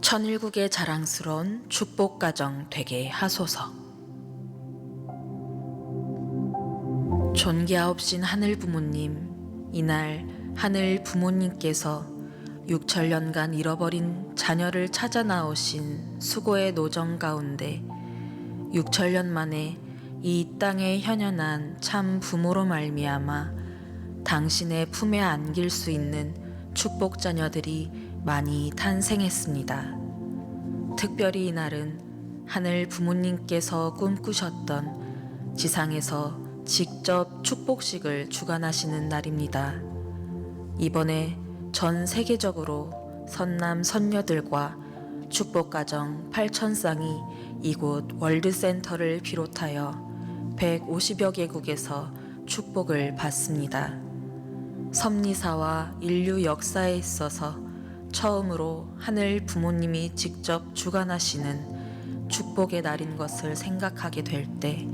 천일국의 자랑스러운 축복가정 되게 하소서. 존귀하옵신 하늘 부모님, 이날 하늘 부모님께서 6천년간 잃어버린 자녀를 찾아 나오신 수고의 노정 가운데 6천년 만에 이 땅에 현현한 참 부모로 말미암아 당신의 품에 안길 수 있는 축복 자녀들이 많이 탄생했습니다. 특별히 이날은 하늘 부모님께서 꿈꾸셨던 지상에서 직접 축복식을 주관하시는 날입니다. 이번에 전 세계적으로 선남 선녀들과 축복가정 8,000쌍이 이곳 월드센터를 비롯하여 150여 개국에서 축복을 받습니다. 섭리사와 인류 역사에 있어서 처음으로 하늘 부모님이 직접 주관하시는 축복의 날인 것을 생각하게 될 때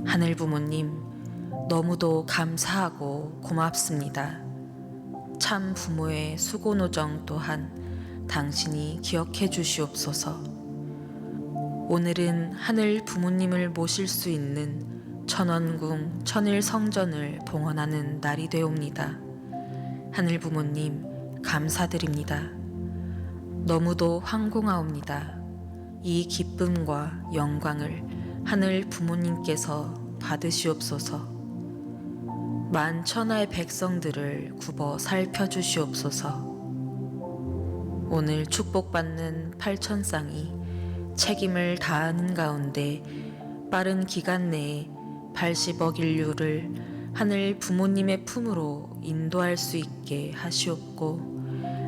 하늘 부모님 너무도 감사하고 고맙습니다. 참 부모의 수고노정 또한 당신이 기억해 주시옵소서. 오늘은 하늘 부모님을 모실 수 있는 천원궁 천일성전을 봉헌하는 날이 되옵니다. 하늘 부모님 감사드립니다. 너무도 황공하옵니다. 이 기쁨과 영광을 하늘 부모님께서 받으시옵소서. 만천하의 백성들을 굽어 살펴주시옵소서. 오늘 축복받는 8,000쌍이 책임을 다하는 가운데 빠른 기간 내에 80억 인류를 하늘 부모님의 품으로 인도할 수 있게 하시옵고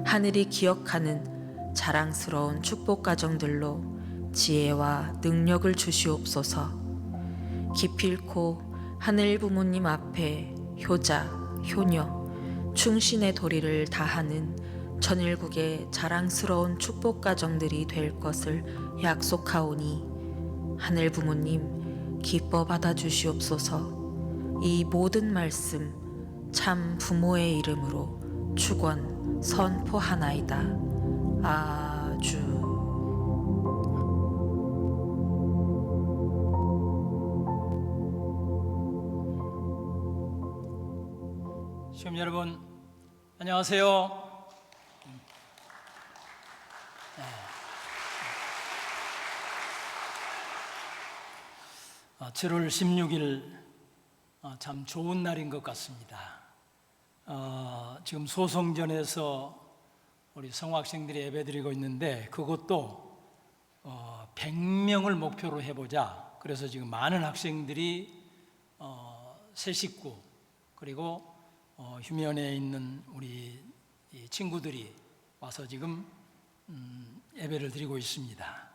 하늘이 기억하는 자랑스러운 축복 가정들로 지혜와 능력을 주시옵소서. 기필코 하늘 부모님 앞에 효자, 효녀, 충신의 도리를 다하는 천일국의 자랑스러운 축복 가정들이 될 것을 약속하오니 하늘 부모님 기뻐 받아 주시옵소서. 이 모든 말씀 참 부모의 이름으로 축원 선포하나이다. 아주. 시험 여러분 안녕하세요. 7월 16일 참 좋은 날인 것 같습니다. 지금 소성전에서 우리 성학생들이 예배드리고 있는데 그것도 100명을 목표로 해보자. 그래서 지금 많은 학생들이 새 식구 그리고 휴면에 있는 우리 친구들이 와서 지금 예배를 드리고 있습니다.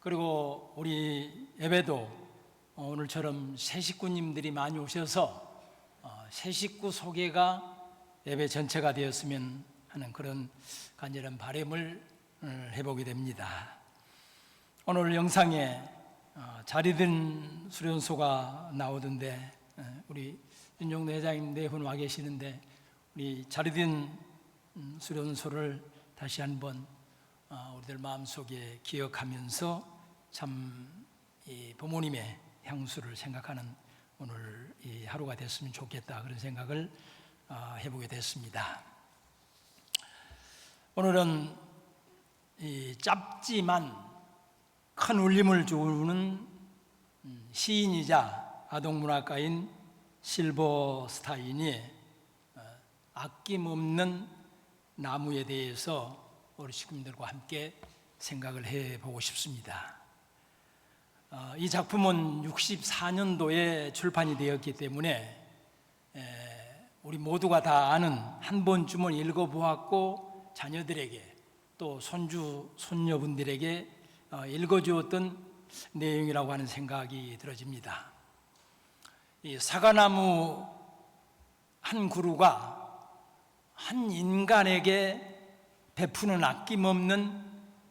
그리고 우리 예배도 오늘처럼 새 식구님들이 많이 오셔서 새 식구 소개가 예배 전체가 되었으면 하는 그런 간절한 바람을 해보게 됩니다. 오늘 영상에 자리든 수련소가 나오던데 우리 윤종도 회장님 네 분 와 계시는데 우리 자리든 수련소를 다시 한번 우리들 마음속에 기억하면서 참 이 부모님의 향수를 생각하는 오늘 이 하루가 됐으면 좋겠다 그런 생각을 해보게 됐습니다. 오늘은 이 짧지만 큰 울림을 주는 시인이자 아동문학가인 실버스타인이 아낌없는 나무에 대해서 우리 식구들과 함께 생각을 해보고 싶습니다. 이 작품은 64년도에 출판이 되었기 때문에 우리 모두가 다 아는 한 번쯤은 읽어보았고 자녀들에게 또 손주, 손녀분들에게 읽어주었던 내용이라고 하는 생각이 들어집니다. 이 사과나무 한 그루가 한 인간에게 베푸는 아낌없는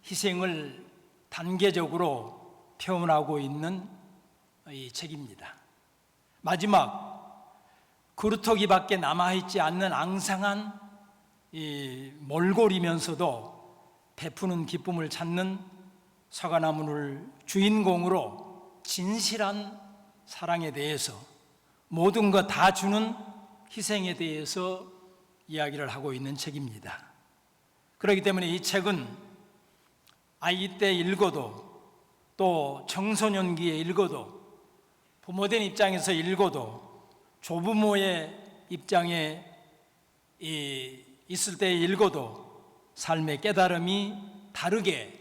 희생을 단계적으로 표현하고 있는 이 책입니다. 마지막 그루터기밖에 남아있지 않는 앙상한 이 몰골이면서도 베푸는 기쁨을 찾는 사과나무를 주인공으로 진실한 사랑에 대해서, 모든 것 다 주는 희생에 대해서 이야기를 하고 있는 책입니다. 그렇기 때문에 이 책은 아이 때 읽어도, 또 청소년기에 읽어도, 부모된 입장에서 읽어도, 조부모의 입장에 있을 때 읽어도 삶의 깨달음이 다르게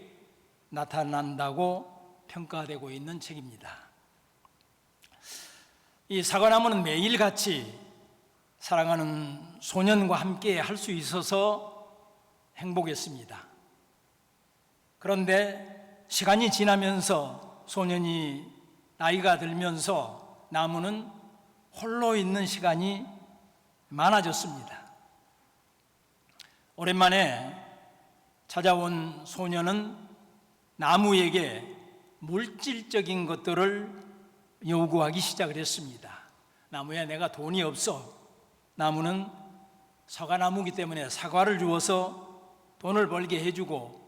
나타난다고 평가되고 있는 책입니다. 이 사과나무는 매일같이 사랑하는 소년과 함께 할 수 있어서 행복했습니다. 그런데 시간이 지나면서 소년이 나이가 들면서 나무는 홀로 있는 시간이 많아졌습니다. 오랜만에 찾아온 소년은 나무에게 물질적인 것들을 요구하기 시작을 했습니다. 나무야, 내가 돈이 없어. 나무는 사과나무이기 때문에 사과를 주어서 돈을 벌게 해주고,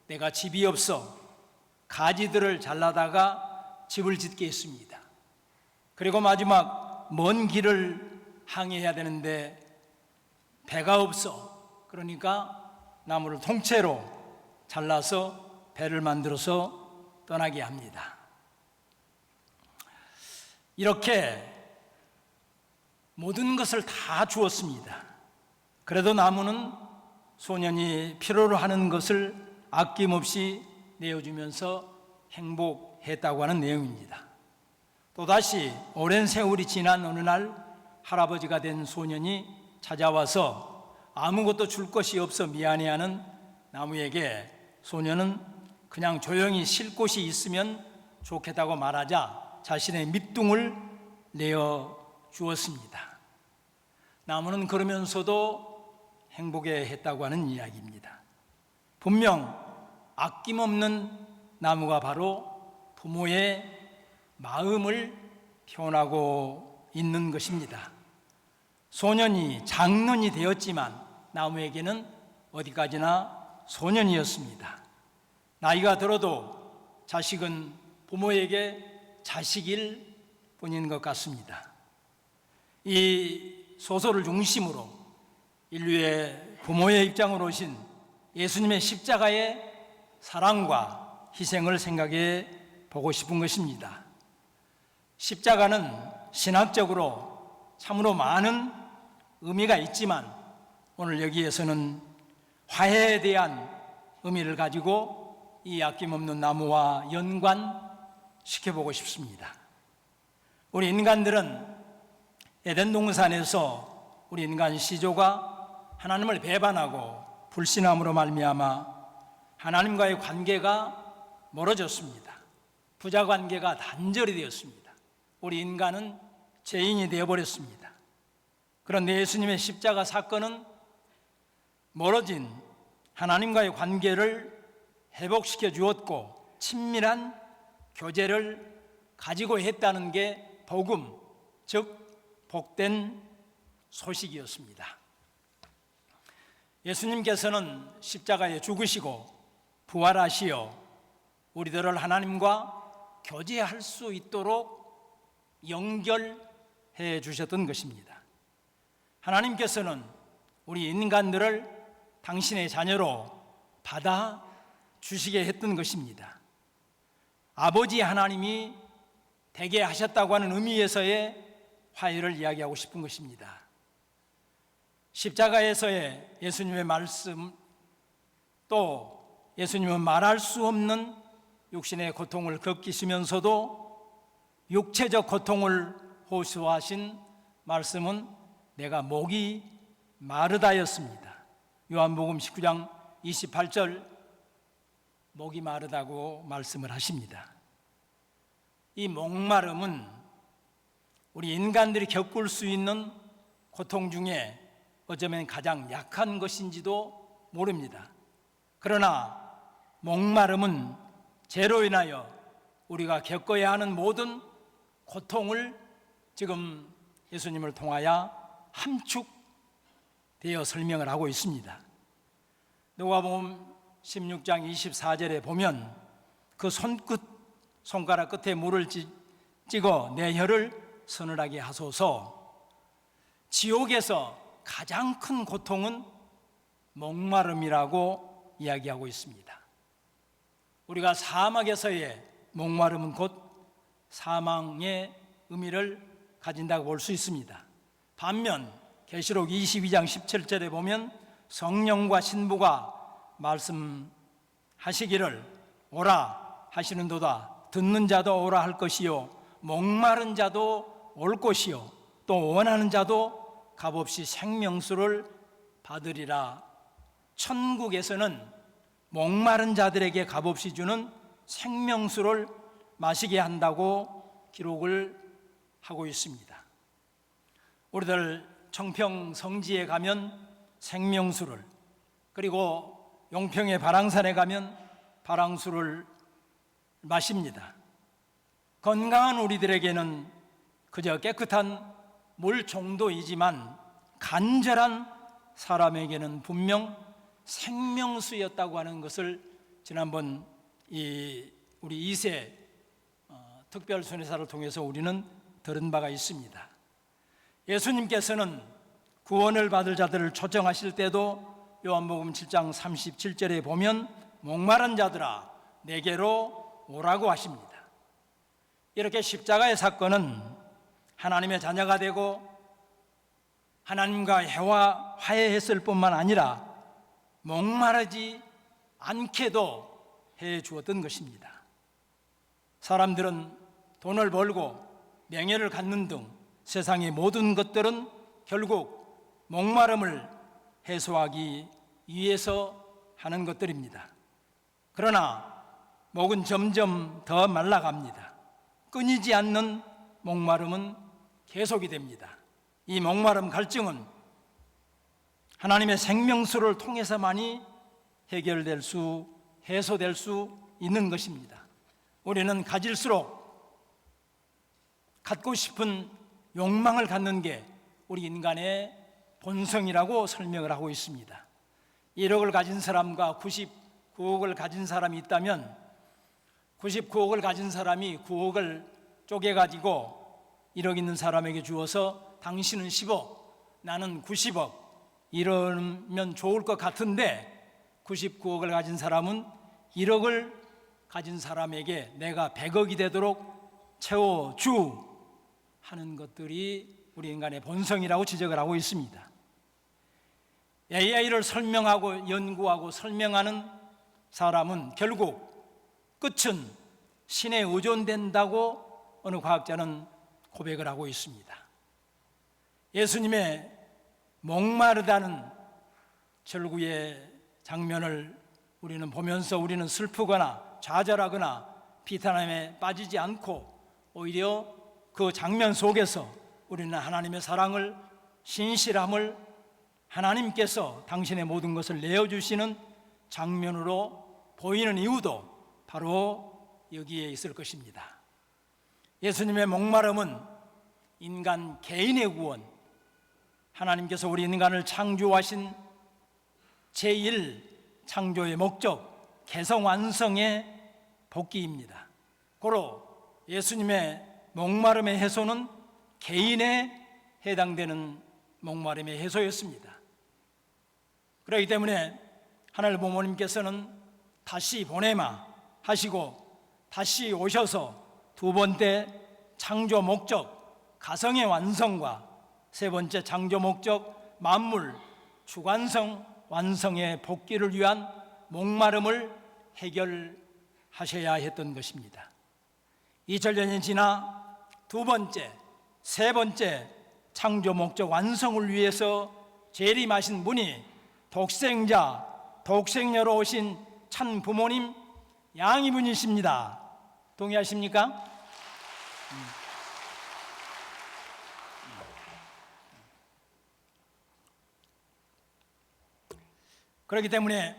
내가 집이 없어 가지들을 잘라다가 집을 짓게 했습니다. 그리고 마지막 먼 길을 항해해야 되는데 배가 없어. 그러니까 나무를 통째로 잘라서 배를 만들어서 떠나게 합니다. 이렇게 모든 것을 다 주었습니다. 그래도 나무는 소년이 필요로 하는 것을 아낌없이 내어주면서 행복했다고 하는 내용입니다. 또다시 오랜 세월이 지난 어느 날 할아버지가 된 소년이 찾아와서 아무것도 줄 것이 없어 미안해하는 나무에게 소년은 그냥 조용히 쉴 곳이 있으면 좋겠다고 말하자 자신의 밑둥을 내어 주었습니다. 나무는 그러면서도 행복해했다고 하는 이야기입니다. 분명 아낌없는 나무가 바로 부모의 마음을 표현하고 있는 것입니다. 소년이 장년이 되었지만 나무에게는 어디까지나 소년이었습니다. 나이가 들어도 자식은 부모에게 자식일 뿐인 것 같습니다. 이 소설을 중심으로 인류의 부모의 입장으로 오신 예수님의 십자가의 사랑과 희생을 생각해 보고 싶은 것입니다. 십자가는 신학적으로 참으로 많은 의미가 있지만 오늘 여기에서는 화해에 대한 의미를 가지고 이 아낌없는 나무와 연관시켜보고 싶습니다. 우리 인간들은 에덴 동산에서 우리 인간 시조가 하나님을 배반하고 불신함으로 말미암아 하나님과의 관계가 멀어졌습니다. 부자 관계가 단절이 되었습니다. 우리 인간은 죄인이 되어버렸습니다. 그런데 예수님의 십자가 사건은 멀어진 하나님과의 관계를 회복시켜 주었고 친밀한 교제를 가지고 했다는 게 복음, 즉 복된 소식이었습니다. 예수님께서는 십자가에 죽으시고 부활하시어 우리들을 하나님과 교제할 수 있도록 연결해 주셨던 것입니다. 하나님께서는 우리 인간들을 당신의 자녀로 받아 주시게 했던 것입니다. 아버지 하나님이 되게 하셨다고 하는 의미에서의 화해를 이야기하고 싶은 것입니다. 십자가에서의 예수님의 말씀, 또 예수님은 말할 수 없는 육신의 고통을 겪으시면서도 육체적 고통을 호소하신 말씀은 내가 목이 마르다였습니다. 요한복음 19장 28절 목이 마르다고 말씀을 하십니다. 이 목마름은 우리 인간들이 겪을 수 있는 고통 중에 어쩌면 가장 약한 것인지도 모릅니다. 그러나 목마름은 죄로 인하여 우리가 겪어야 하는 모든 고통을 지금 예수님을 통하여 함축되어 설명을 하고 있습니다. 누가복음 16장 24절에 보면 그 손가락 끝에 물을 찍어 내 혀를 서늘하게 하소서. 지옥에서 가장 큰 고통은 목마름이라고 이야기하고 있습니다. 우리가 사막에서의 목마름은 곧 사망의 의미를 가진다고 볼 수 있습니다. 반면 계시록 22장 17절에 보면 성령과 신부가 말씀하시기를 오라 하시는도다. 듣는 자도 오라 할 것이요 목마른 자도 올 것이요 또 원하는 자도 값없이 생명수를 받으리라. 천국에서는 목마른 자들에게 값없이 주는 생명수를 마시게 한다고 기록을 하고 있습니다. 우리들 청평 성지에 가면 생명수를, 그리고 용평의 바랑산에 가면 바랑수를 마십니다. 건강한 우리들에게는 그저 깨끗한 물 정도이지만 간절한 사람에게는 분명 생명수였다고 하는 것을 지난번 우리 2세 특별순회사를 통해서 우리는 들은 바가 있습니다. 예수님께서는 구원을 받을 자들을 초청하실 때도 요한복음 7장 37절에 보면 목마른 자들아 내게로 오라고 하십니다. 이렇게 십자가의 사건은 하나님의 자녀가 되고 하나님과 화해했을 뿐만 아니라 목마르지 않게도 해 주었던 것입니다. 사람들은 돈을 벌고 명예를 갖는 등 세상의 모든 것들은 결국 목마름을 해소하기 위해서 하는 것들입니다. 그러나 목은 점점 더 말라갑니다. 끊이지 않는 목마름은 계속이 됩니다. 이 목마름 갈증은 하나님의 생명수를 통해서만이 해소될 수 있는 것입니다. 우리는 가질수록 갖고 싶은 욕망을 갖는 게 우리 인간의 본성이라고 설명을 하고 있습니다. 1억을 가진 사람과 99억을 가진 사람이 있다면 99억을 가진 사람이 9억을 쪼개가지고 1억 있는 사람에게 주어서 당신은 10억, 나는 90억 이러면 좋을 것 같은데 99억을 가진 사람은 1억을 가진 사람에게 내가 100억이 되도록 채워주 하는 것들이 우리 인간의 본성이라고 지적을 하고 있습니다. AI를 설명하고 연구하고 설명하는 사람은 결국 끝은 신에 의존된다고 어느 과학자는 고백을 하고 있습니다. 예수님의 목마르다는 절구의 장면을 우리는 보면서 우리는 슬프거나 좌절하거나 비탄함에 빠지지 않고 오히려 그 장면 속에서 우리는 하나님의 사랑을, 신실함을, 하나님께서 당신의 모든 것을 내어주시는 장면으로 보이는 이유도 바로 여기에 있을 것입니다. 예수님의 목마름은 인간 개인의 구원, 하나님께서 우리 인간을 창조하신 제1 창조의 목적, 개성 완성의 복귀입니다. 고로 예수님의 목마름의 해소는 개인에 해당되는 목마름의 해소였습니다. 그렇기 때문에 하늘 부모님께서는 다시 보내마 하시고 다시 오셔서 두 번째 창조 목적 가성의 완성과 세 번째 창조 목적 만물 주관성 완성의 복귀를 위한 목마름을 해결하셔야 했던 것입니다. 2000년이 지나 두 번째, 세 번째 창조 목적 완성을 위해서 재림하신 분이 독생녀로 오신 참 부모님 양이분이십니다. 동의하십니까? 그렇기 때문에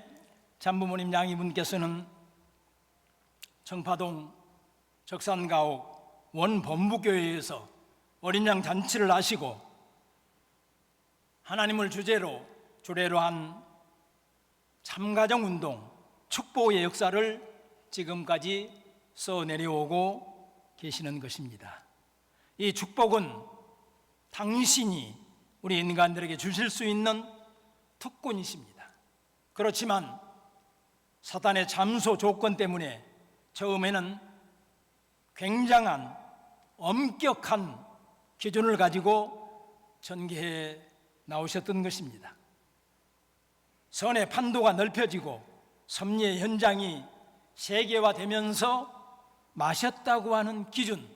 참부모님 양이분께서는 청파동 적산가옥 원범부교회에서 어린 양 잔치를 하시고 하나님을 주례로 한 참가정 운동, 축복의 역사를 지금까지 써내려오고 계시는 것입니다. 이 축복은 당신이 우리 인간들에게 주실 수 있는 특권이십니다. 그렇지만 사탄의 잠소 조건 때문에 처음에는 굉장한 엄격한 기준을 가지고 전개해 나오셨던 것입니다. 선의 판도가 넓혀지고 섭리의 현장이 세계화되면서 마셨다고 하는 기준,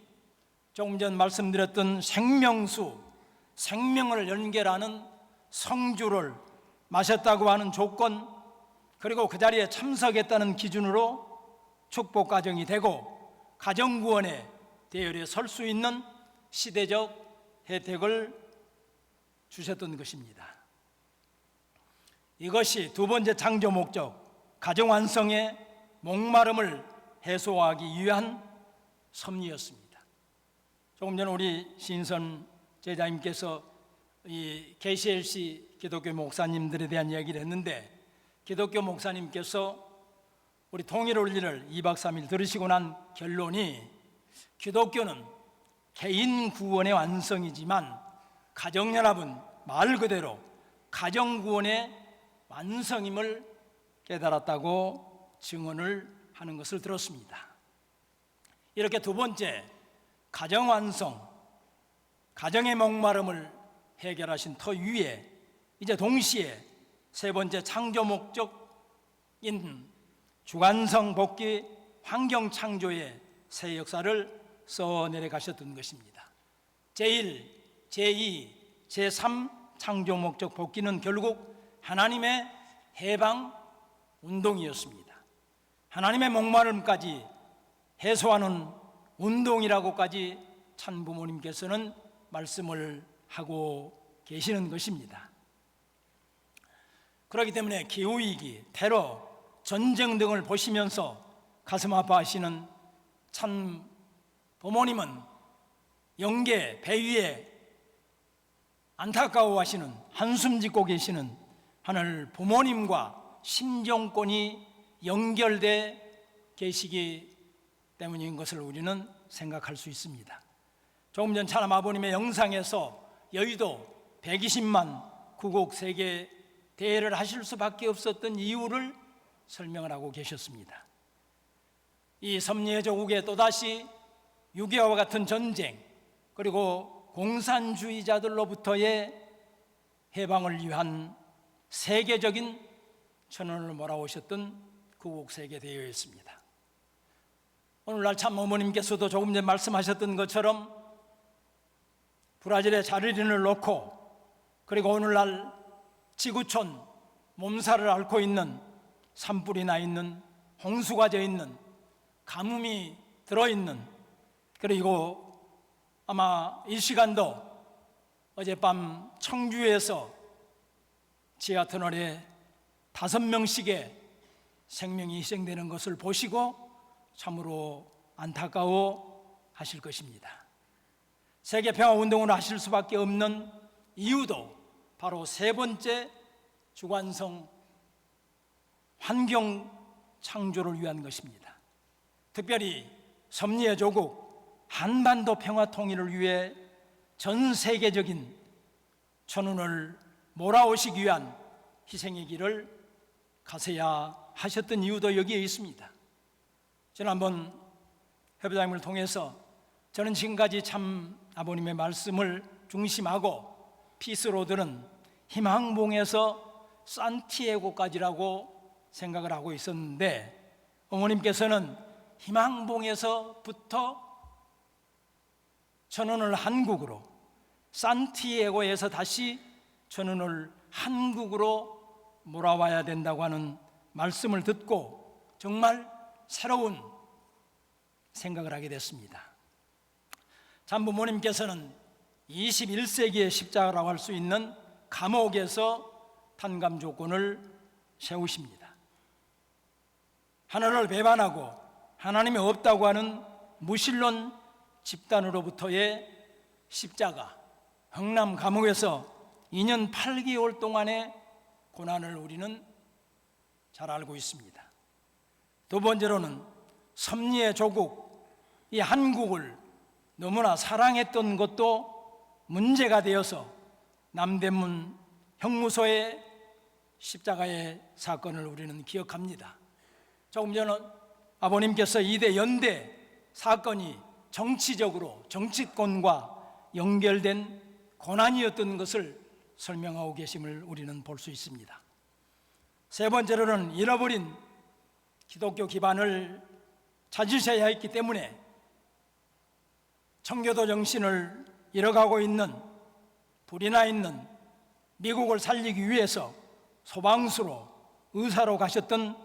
조금 전 말씀드렸던 생명수, 생명을 연결하는 성주를 마셨다고 하는 조건, 그리고 그 자리에 참석했다는 기준으로 축복 가정이 되고 가정구원의 대열에 설 수 있는 시대적 혜택을 주셨던 것입니다. 이것이 두 번째 창조 목적, 가정 완성의 목마름을 해소하기 위한 섭리였습니다. 조금 전 우리 신선 제자님께서 이 KCLC 기독교 목사님들에 대한 이야기를 했는데, 기독교 목사님께서 우리 통일 원리를 2박 3일 들으시고 난 결론이, 기독교는 개인 구원의 완성이지만 가정연합은 말 그대로 가정 구원의 완성임을 깨달았다고 증언을 하는 것을 들었습니다. 이렇게 두 번째, 가정 완성, 가정의 목마름을 해결하신 터 위에 이제 동시에 세 번째 창조 목적인 주관성 복귀 환경 창조의 새 역사를 써내려 가셨던 것입니다. 제1, 제2, 제3 창조 목적 복귀는 결국 하나님의 해방 운동이었습니다. 하나님의 목마름까지 해소하는 운동이라고까지 참부모님께서는 말씀을 하고 계시는 것입니다. 그렇기 때문에 기후위기, 테러, 전쟁 등을 보시면서 가슴 아파하시는 참 부모님은 영계 배 위에 안타까워하시는, 한숨 짓고 계시는 하늘 부모님과 심정권이 연결돼 계시기 때문인 것을 우리는 생각할 수 있습니다. 조금 전 찬양 아버님의 영상에서 여의도 120만 구국 세계 대회를 하실 수밖에 없었던 이유를 설명을 하고 계셨습니다. 이 섭리의 조국에 또다시 6.25와 같은 전쟁, 그리고 공산주의자들로부터의 해방을 위한 세계적인 천원을 몰아오셨던 구국 세계 대회였습니다. 오늘날 참 어머님께서도 조금 전에 말씀하셨던 것처럼 브라질의 자르린을 놓고, 그리고 오늘날 지구촌 몸살을 앓고 있는, 산불이 나 있는, 홍수가 져 있는, 가뭄이 들어있는, 그리고 아마 이 시간도 어젯밤 청주에서 지하터널에 5명씩의 생명이 희생되는 것을 보시고 참으로 안타까워 하실 것입니다. 세계평화운동을 하실 수밖에 없는 이유도 바로 세 번째 주관성 환경 창조를 위한 것입니다. 특별히 섭리의 조국 한반도 평화 통일을 위해 전 세계적인 천운을 몰아오시기 위한 희생의 길을 가셔야 하셨던 이유도 여기에 있습니다. 지난번 협회장님을 통해서 저는 지금까지 참 아버님의 말씀을 중심하고 피스로드는 희망봉에서 산티아고까지라고 생각을 하고 있었는데, 어머님께서는 희망봉에서부터 천운을 한국으로, 산티아고에서 다시 천운을 한국으로 몰아와야 된다고 하는 말씀을 듣고 정말 새로운 생각을 하게 됐습니다. 참부모님께서는 21세기의 십자가라고 할 수 있는 감옥에서 탄감 조건을 세우십니다. 하늘을 배반하고 하나님이 없다고 하는 무신론 집단으로부터의 십자가, 흥남 감옥에서 2년 8개월 동안의 고난을 우리는 잘 알고 있습니다. 두 번째로는 섭리의 조국, 이 한국을 너무나 사랑했던 것도 문제가 되어서 남대문 형무소의 십자가의 사건을 우리는 기억합니다. 조금 전에 아버님께서 이대 연대 사건이 정치적으로 정치권과 연결된 고난이었던 것을 설명하고 계심을 우리는 볼 수 있습니다. 세 번째로는 잃어버린 기독교 기반을 찾으셔야 했기 때문에 청교도 정신을 잃어가고 있는, 불이 나 있는 미국을 살리기 위해서 소방수로, 의사로 가셨던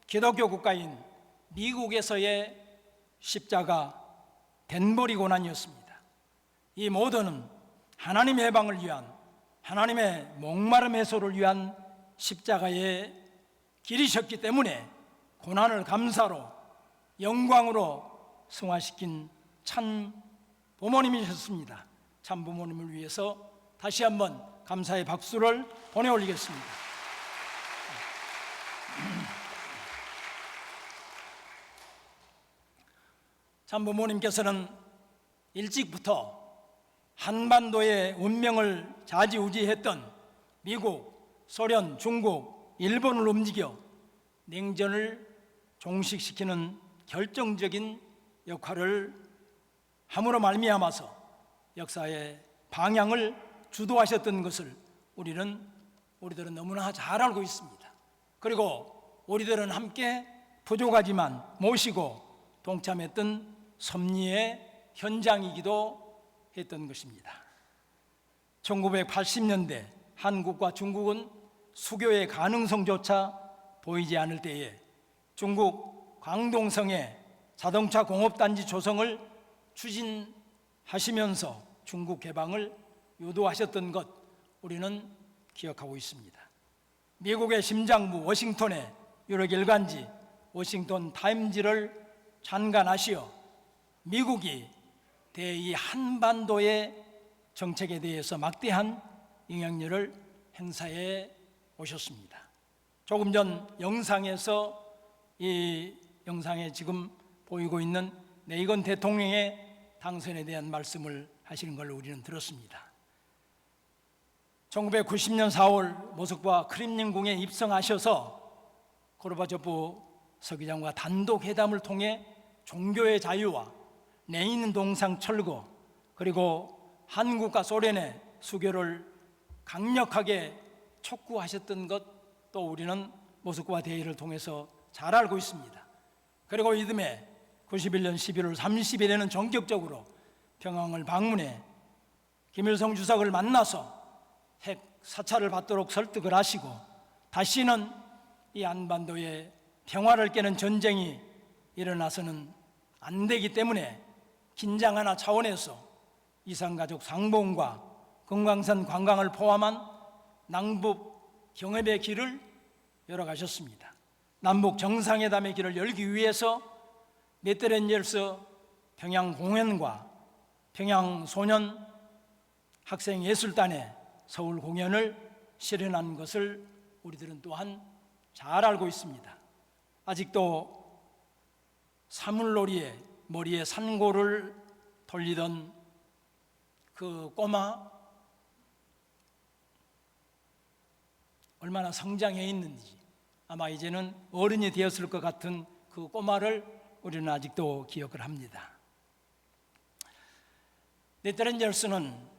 기독교 국가인 미국에서의 십자가 덴버리 고난이었습니다. 이 모두는 하나님의 해방을 위한, 하나님의 목마름 해소를 위한 십자가의 길이셨기 때문에 고난을 감사로, 영광으로 승화시킨 참 부모님이셨습니다. 참 부모님을 위해서 다시 한번 감사의 박수를 보내올리겠습니다. 참 부모님께서는 일찍부터 한반도의 운명을 좌지우지했던 미국, 소련, 중국, 일본을 움직여 냉전을 종식시키는 결정적인 역할을 함으로 말미암아서 역사의 방향을 주도하셨던 것을 우리들은 너무나 잘 알고 있습니다. 그리고 우리들은 함께 부족하지만 모시고 동참했던 섭리의 현장이기도 했던 것입니다. 1980년대 한국과 중국은 수교의 가능성조차 보이지 않을 때에 중국 광동성에 자동차 공업단지 조성을 추진하시면서 중국 개방을 유도하셨던 것 우리는 기억하고 있습니다. 미국의 심장부 워싱턴에 유력 일간지 워싱턴 타임즈를 창간하시어 미국이 대이 한반도의 정책에 대해서 막대한 영향력을 행사해 오셨습니다. 조금 전 영상에서 이 영상에 지금 보이고 있는 레이건 대통령의 당선에 대한 말씀을 하시는 걸 우리는 들었습니다. 1990년 4월 모스크바 크렘린궁에 입성하셔서 고르바초프 서기장과 단독 회담을 통해 종교의 자유와 레닌 동상 철거, 그리고 한국과 소련의 수교를 강력하게 촉구하셨던 것도 우리는 모스크바 대회를 통해서 잘 알고 있습니다. 그리고 이듬해 91년 11월 30일에는 전격적으로 평양을 방문해 김일성 주석을 만나서 핵 사찰을 받도록 설득을 하시고 다시는 이 한반도에 평화를 깨는 전쟁이 일어나서는 안 되기 때문에 긴장 하나 차원에서 이산가족 상봉과 금강산 관광을 포함한 남북 경협의 길을 열어가셨습니다. 남북 정상회담의 길을 열기 위해서 메트렌젤스 평양 공연과 평양 소년 학생예술단의 서울 공연을 실현한 것을 우리들은 또한 잘 알고 있습니다. 아직도 사물놀이에 머리에 산고를 돌리던 그 꼬마 얼마나 성장해 있는지, 아마 이제는 어른이 되었을 것 같은 그 꼬마를 우리는 아직도 기억을 합니다. 네트렌젤스는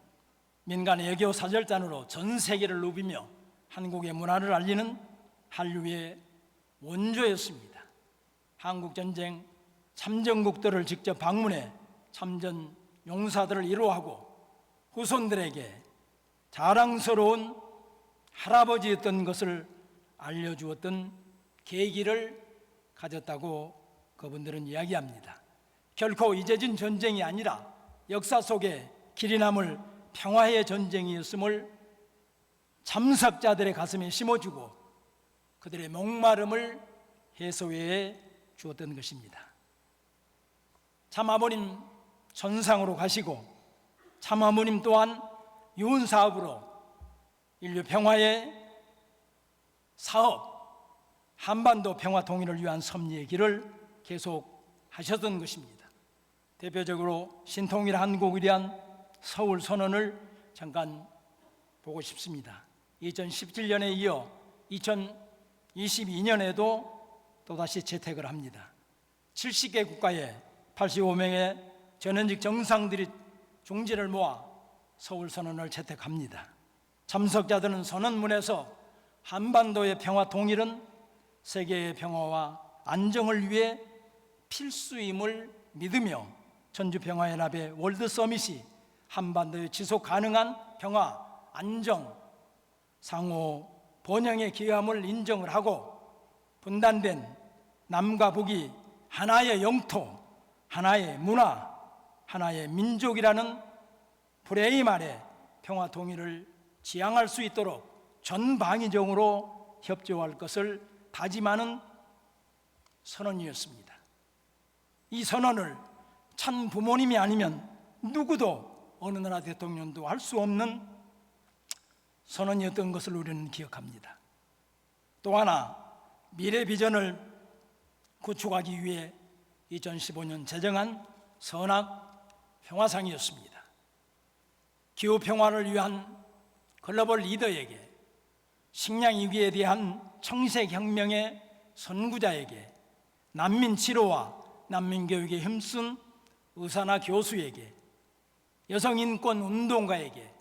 민간 외교 사절단으로 전 세계를 누비며 한국의 문화를 알리는 한류의 원조였습니다. 한국전쟁 참전국들을 직접 방문해 참전 용사들을 위로하고 후손들에게 자랑스러운 할아버지였던 것을 알려주었던 계기를 가졌다고 그분들은 이야기합니다. 결코 잊어진 전쟁이 아니라 역사 속에 길이 남을 평화의 전쟁이었음을 참석자들의 가슴에 심어주고 그들의 목마름을 해소해 주었던 것입니다. 참 아버님 천상으로 가시고 참 아버님 또한 유은 사업으로 인류 평화의 사업, 한반도 평화 통일을 위한 섭리의 길을 계속하셨던 것입니다. 대표적으로 신통일 한국을 위한 서울 선언을 잠깐 보고 싶습니다. 2017년에 이어 2022년에도 또다시 채택을 합니다. 70개 국가의 85명의 전현직 정상들이 중지를 모아 서울 선언을 채택합니다. 참석자들은 선언문에서 한반도의 평화 통일은 세계의 평화와 안정을 위해 필수임을 믿으며 천주평화연합의 월드 서밋이 한반도의 지속 가능한 평화, 안정, 상호 번영의 기여함을 인정을 하고 분단된 남과 북이 하나의 영토, 하나의 문화, 하나의 민족이라는 프레임 아래 평화 통일을 지향할 수 있도록 전방위적으로 협조할 것을 다짐하는 선언이었습니다. 이 선언을 참 부모님이 아니면 누구도 어느 나라 대통령도 할 수 없는 선언이었던 것을 우리는 기억합니다. 또 하나 미래 비전을 구축하기 위해 2015년 제정한 선악 평화상이었습니다. 기후 평화를 위한 글로벌 리더에게, 식량 위기에 대한 청색혁명의 선구자에게, 난민 치료와 난민 교육에 힘쓴 의사나 교수에게, 여성인권 운동가에게,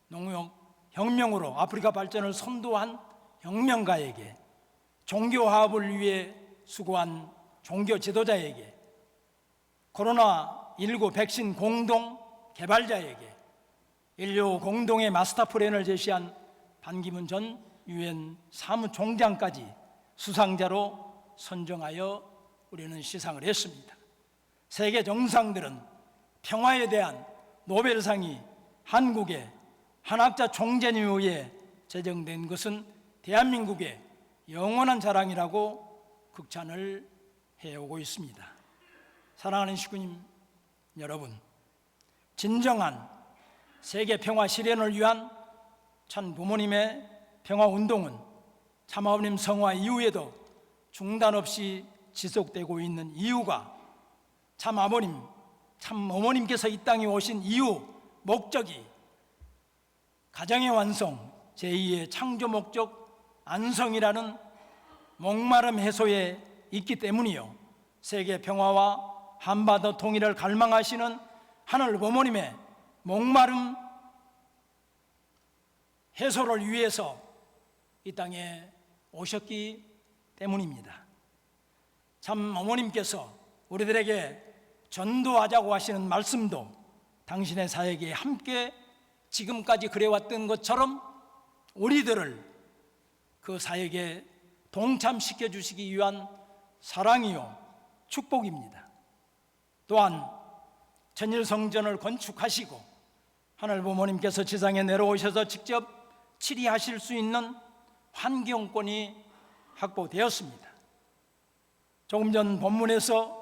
농업혁명으로 아프리카 발전을 선도한 혁명가에게, 종교화합을 위해 수고한 종교 지도자에게, 코로나19 백신 공동 개발자에게, 인류 공동의 마스터 플랜을 제시한 반기문 전 유엔 사무총장까지 수상자로 선정하여 우리는 시상을 했습니다. 세계 정상들은 평화에 대한 노벨상이 한국의 한학자 총재에 의해 제정된 것은 대한민국의 영원한 자랑이라고 극찬을 해오고 있습니다. 사랑하는 식구님 여러분, 진정한 세계 평화 실현을 위한 참 부모님의 평화운동은 참아버님 성화 이후에도 중단 없이 지속되고 있는 이유가 참 아버님, 참 어머님께서 이 땅에 오신 이유, 목적이 가정의 완성, 제2의 창조 목적 안성이라는 목마름 해소에 있기 때문이요, 세계 평화와 한반도 통일을 갈망하시는 하늘 부모님의 목마름 해소를 위해서 이 땅에 오셨기 때문입니다. 참 어머님께서 우리들에게 전도하자고 하시는 말씀도 당신의 사역에 함께 지금까지 그래왔던 것처럼 우리들을 그 사역에 동참시켜 주시기 위한 사랑이요 축복입니다. 또한 천일성전을 건축하시고 하늘 부모님께서 지상에 내려오셔서 직접 치리하실 수 있는 환경권이 확보되었습니다. 조금 전 본문에서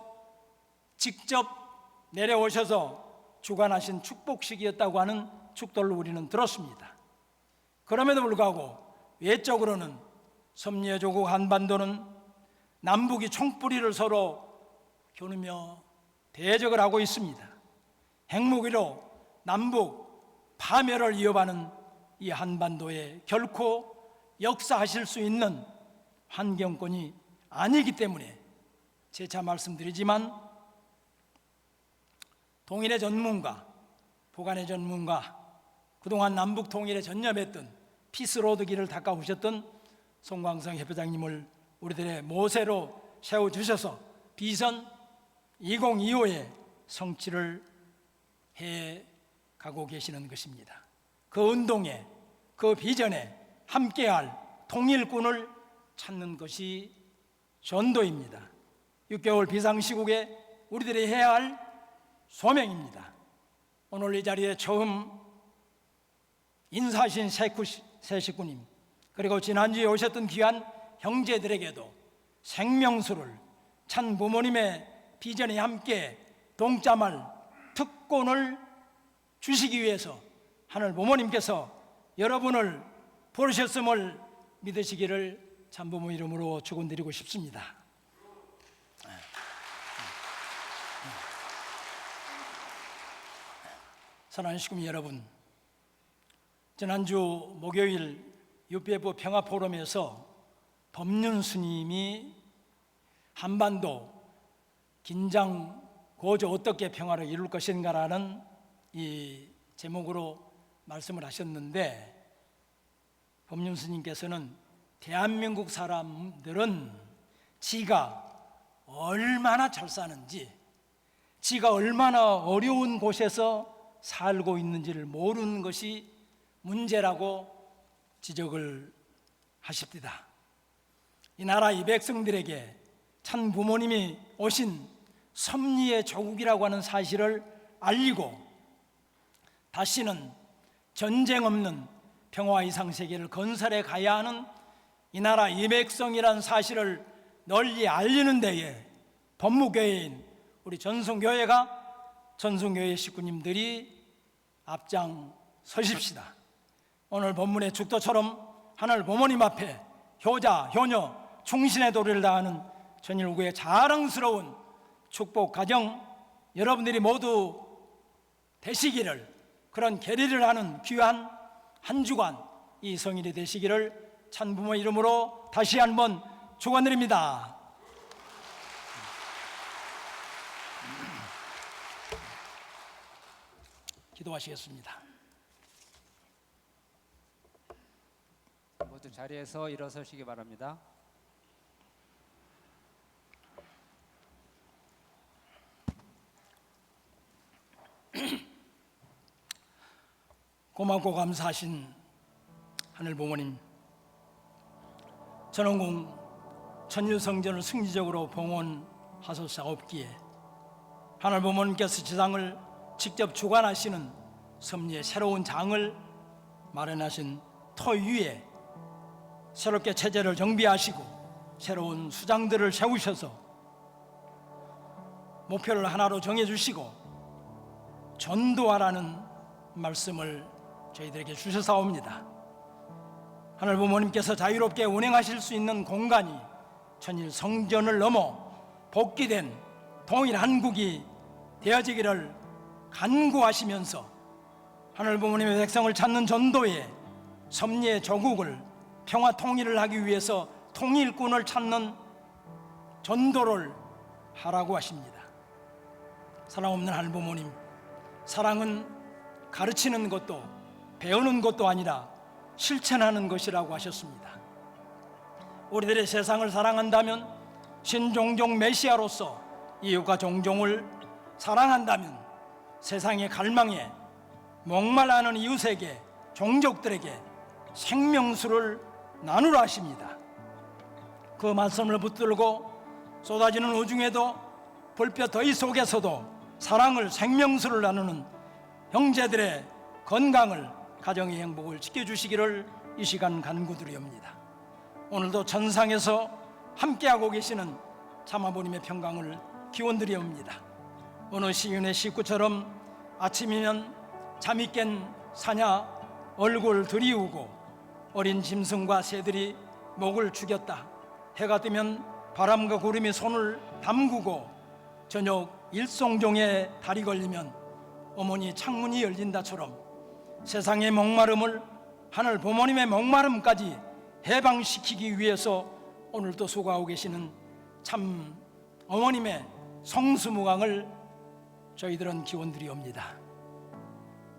직접 내려오셔서 주관하신 축복식이었다고 하는 축도를 우리는 들었습니다. 그럼에도 불구하고 외적으로는 섬유조국 한반도는 남북이 총뿌리를 서로 겨누며 대적을 하고 있습니다. 핵무기로 남북 파멸을 이어가는 이 한반도에 결코 역사하실 수 있는 환경권이 아니기 때문에 재차 말씀드리지만 통일의 전문가, 보관의 전문가, 그동안 남북 통일에 전념했던 피스로드 길을 닦아오셨던 송광성 협회장님을 우리들의 모세로 세워주셔서 비전 2025의 성취를 해가고 계시는 것입니다. 그 운동에, 그 비전에 함께할 통일꾼을 찾는 것이 전도입니다. 6개월 비상시국에 우리들이 해야 할 소명입니다. 오늘 이 자리에 처음 인사하신 새 식구님, 그리고 지난주에 오셨던 귀한 형제들에게도 생명수를 찬 부모님의 비전에 함께 동참할 특권을 주시기 위해서 하늘 부모님께서 여러분을 부르셨음을 믿으시기를 참부모 이름으로 축원드리고 싶습니다. 사랑하는 식구민 여러분, 지난주 목요일 UPF 평화포럼에서 법륜 스님이 한반도 긴장 고조 어떻게 평화를 이룰 것인가라는 이 제목으로 말씀을 하셨는데, 법륜 스님께서는 대한민국 사람들은 지가 얼마나 잘 사는지, 지가 얼마나 어려운 곳에서 살고 있는지를 모르는 것이 문제라고 지적을 하십니다. 이 나라 이 백성들에게 참 부모님이 오신 섭리의 조국이라고 하는 사실을 알리고 다시는 전쟁 없는 평화 이상 세계를 건설해 가야 하는 이 나라 이 백성이라는 사실을 널리 알리는 데에 법무교회인 우리 전성교회가 전성교회 식구님들이 앞장서십시다. 오늘 본문의 축도처럼 하늘 부모님 앞에 효자, 효녀, 충신의 도리를 다하는 전일구의 자랑스러운 축복 가정 여러분들이 모두 되시기를, 그런 계리를 하는 귀한 한 주간 이 성일이 되시기를 찬부모 이름으로 다시 한번 축원드립니다. 기도하시겠습니다. 모두 자리에서 일어서시기 바랍니다. 고맙고 감사하신 하늘 부모님, 전원궁 천일성전을 승리적으로 봉헌하셨사옵기에 하늘 부모님께서 지상을 직접 주관하시는 섭리의 새로운 장을 마련하신 터 위에 새롭게 체제를 정비하시고 새로운 수장들을 세우셔서 목표를 하나로 정해주시고 전도하라는 말씀을 저희들에게 주셔사옵니다. 하늘 부모님께서 자유롭게 운행하실 수 있는 공간이 천일 성전을 넘어 복귀된 동일 한국이 되어지기를 간구하시면서 하늘 부모님의 백성을 찾는 전도에 섭리의 조국을 평화 통일을 하기 위해서 통일꾼을 찾는 전도를 하라고 하십니다. 사랑 없는 하늘 부모님, 사랑은 가르치는 것도 배우는 것도 아니라 실천하는 것이라고 하셨습니다. 우리들의 세상을 사랑한다면, 신종종 메시아로서 이웃과 종종을 사랑한다면 세상의 갈망에 목말라하는 이웃에게, 종족들에게 생명수를 나누라 하십니다. 그 말씀을 붙들고 쏟아지는 우중에도 불볕 더위 속에서도 사랑을, 생명수를 나누는 형제들의 건강을, 가정의 행복을 지켜주시기를 이 시간 간구드리옵니다. 오늘도 천상에서 함께하고 계시는 참아버님의 평강을 기원드리옵니다. 어느 시인의 식구처럼 아침이면 잠이 깬 사냐 얼굴 들이우고 어린 짐승과 새들이 목을 죽였다. 해가 뜨면 바람과 구름이 손을 담그고 저녁 일송종에 달이 걸리면 어머니 창문이 열린다처럼 세상의 목마름을 하늘 부모님의 목마름까지 해방시키기 위해서 오늘도 수고하고 계시는 참 어머님의 성수무강을 저희들은 기원드리옵니다.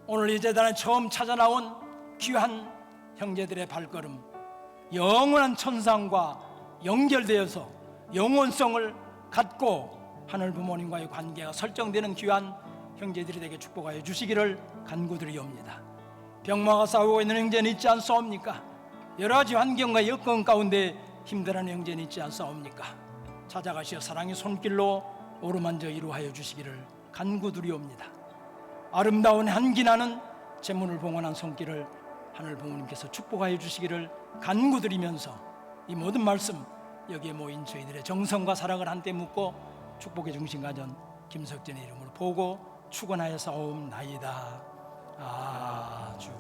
오늘 이 재단에 처음 찾아나온 귀한 형제들의 발걸음, 영원한 천상과 연결되어서 영원성을 갖고 하늘 부모님과의 관계가 설정되는 귀한 형제들이 되게 축복하여 주시기를 간구드리옵니다. 병마가 싸우고 있는 형제는 있지 않사옵니까? 여러 가지 환경과 여건 가운데 힘들어하는 형제는 있지 않사옵니까? 찾아가시어 사랑의 손길로 오르만져 이루하여 주시기를 간구드리옵니다. 아름다운 향기나는 제문을 봉헌한 손길을 하늘 부모님께서 축복하여 주시기를 간구드리면서 이 모든 말씀 여기에 모인 저희들의 정성과 사랑을 한때 묻고 축복의 중심가전 김석진의 이름으로 보고 축원하여 사옵나이다. 아주